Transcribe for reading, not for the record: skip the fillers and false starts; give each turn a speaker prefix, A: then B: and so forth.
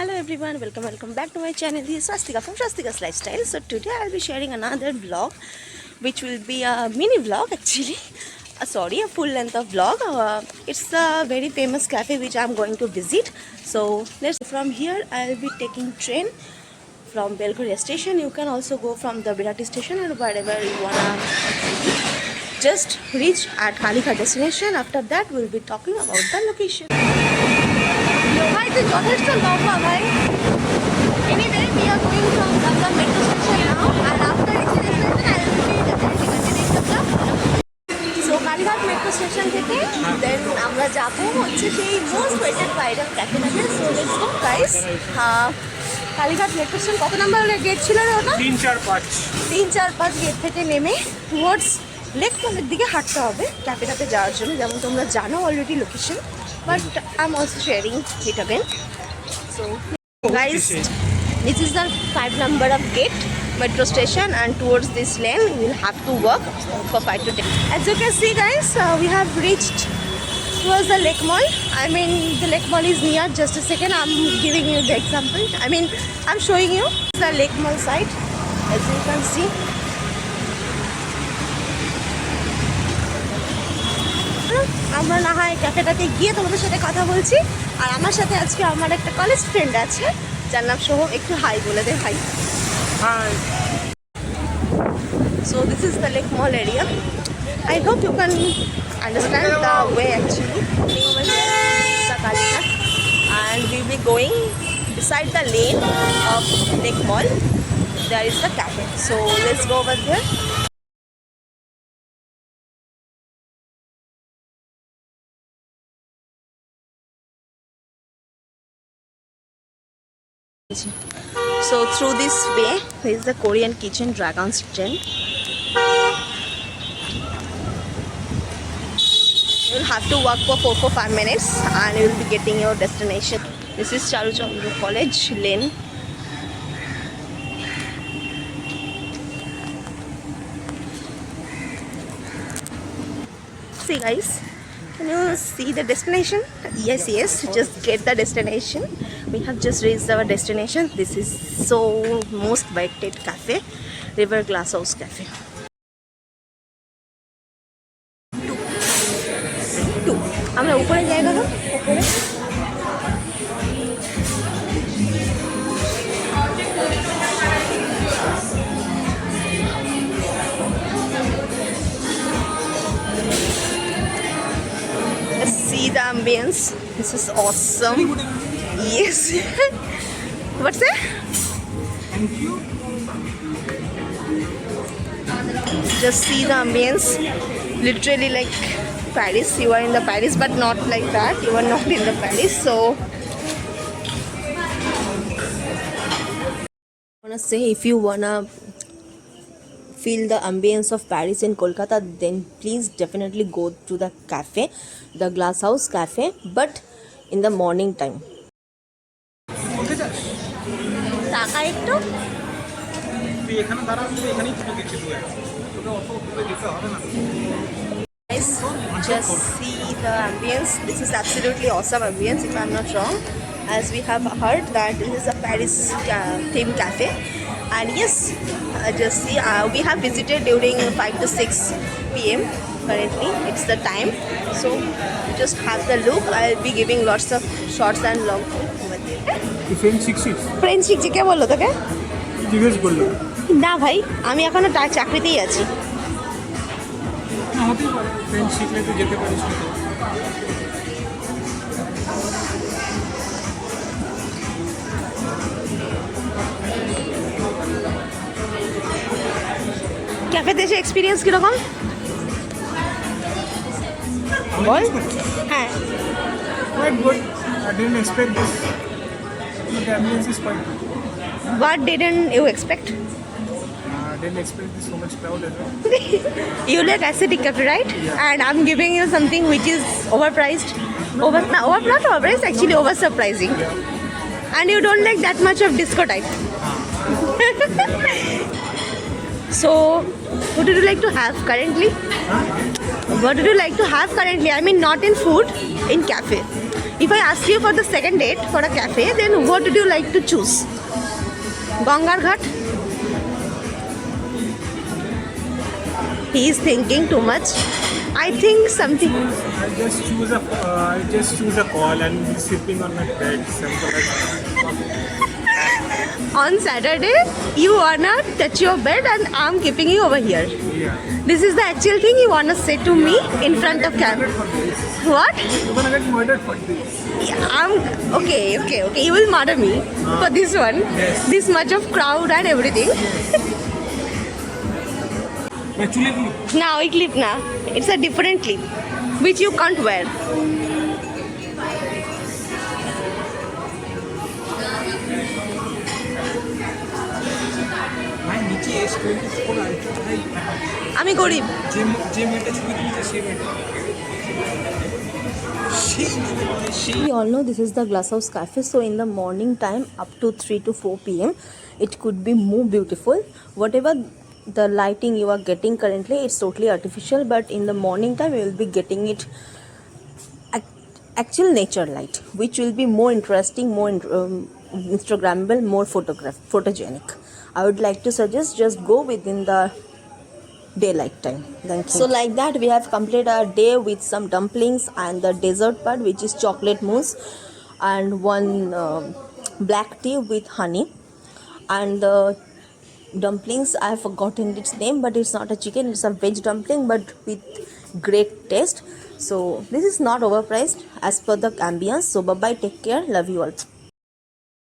A: Hello everyone, welcome back to my channel. This is Swastika from Swastika's Lifestyle. So today I'll be sharing another vlog, which will be a mini vlog actually. A full length of vlog. It's a very famous cafe which I'm going to visit. So from here I'll be taking train from Belgharia station. You can also go from the Birati station or wherever you wanna just reach at Kalighat destination. After that we'll be talking about the location. যথেষ্ট লম্বা ভাই anyway we are going from Damdam metro station now and after reaching the station I will be definitely continuing the vlog. So Kalighat metro station থেকে then আমরা যাব হচ্ছে সেই most waited viral cafe টাতে. So let's go guys. Kalighat metro station কত number gate ছিল রে ওটা? 3-4-5 গেট থেকে নেমে টুয়ার্ডস লেক মলের দিকে হাঁটতে হবে ক্যাফেটাতে যাওয়ার জন্য. যেমন তোমরা জানো already location, but I'm also sharing it again. So guys, this is the 5 number of gate metro station and towards this lane we will have to walk for 5 to 10. As you can see guys, we have reached towards the lake mall. I mean the lake mall is near. Just a second, I'm giving you the example. I'm showing you the lake mall side. As you can see, আমরা না হয় ক্যাফেটাতে গিয়ে তোমাদের সাথে কথা বলছি. আর আমার সাথে আজকে আমার একটা কলেজ ফ্রেন্ড আছে যার নাম সোহম. একটু হাই বলে দে. High. So this is the lake mall area. I hope you can understand the way actually. The Kalighat, and we'll be going beside the lane of lake mall. There is the cafe. So let's go over there. So through this way there is the Korean kitchen Dragon's Den. You will have to walk for 4-5 minutes and you will be getting your destination. This is Charu Chandra College Lane. See guys, can you see the destination? Yes, just get the destination. We have just reached our destination. This is so most waited cafe, River Glass House Cafe. 2 আমরা উপরে যাই গেল. উপরে see the ambience. This is awesome. Yes. What's that?
B: Thank you.
A: Just see the ambience. Literally like Paris. You are in the Paris, but not like that. You are not in the Paris. So I wanna say, if you wanna feel the ambience of Paris in Kolkata, then please definitely go to the cafe, the Glass House Cafe, but in the morning time. টাকা একটু guys, just see the ambience. This is absolutely awesome ambience if I'm not wrong, as we have heard that this is a Paris themed cafe. And yes, just see, we have visited during 5 to 6 p.m. currently. It's the time. So just have the look. I'll be giving lots of shorts and long over there. Friend শিখছি. কে বললো তোকে?
B: জিজ্ঞেস করলো
A: না ভাই, আমি এখনো চাকরিতেই আছি.
B: হতেই পারে, ফ্রেন্ড শিখলে তো যেতে পারিস.
A: ক্যাফেতে এসে এক্সপিরিয়েন্স কীরকম বল? হ্যাঁ,
B: Quite good. I didn't expect this. The ambience is quite good.
A: what didn't you expect?
B: I didn't expect this so much crowd as well.
A: You like acidic cafe, right?
B: Yeah.
A: And I'm giving you something which is overpriced. Not overpriced, actually over surprising.
B: Yeah.
A: And you don't like that much of disco type. So what do you like to have currently? What do you like to have currently? I mean not in food, in cafe. If I ask you for the second date for a cafe, then what would you like to choose? Gangar Ghat? He is thinking too much. I think something.
B: I just choose a call and be sipping on my bed. Simple as
A: On Saturday, you wanna touch your bed and I'm keeping you over here.
B: yeah.
A: This is the actual thing you wanna say to me in front of camera.
B: For this.
A: What?
B: You're gonna get murdered for this.
A: Yeah, I'm okay. You will murder me for this one.
B: Yes.
A: This much of crowd and everything.
B: Actually,
A: Now I clip na. It's a different clip which you can't wear.
B: my niche is 24 ultra.
A: আমি গরিব
B: যে মেয়েটা ছবি তুলছে সেই মেয়েটা
A: We all know this is the Glasshouse Cafe, so in the morning time up to 3 to 4 pm it could be more beautiful. Whatever the lighting you are getting currently, it's totally artificial, but in the morning time you will be getting it actual nature light, which will be more interesting, more Instagrammable, more photogenic. I would like to suggest just go within the daylight time. Thank you. So like that we have completed our day with some dumplings and the dessert part, which is chocolate mousse and one black tea with honey. And the dumplings, I have forgotten its name, but it's not a chicken, it's a veg dumpling but with great taste. So this is not overpriced as per the ambience. So bye bye, take care, love you all.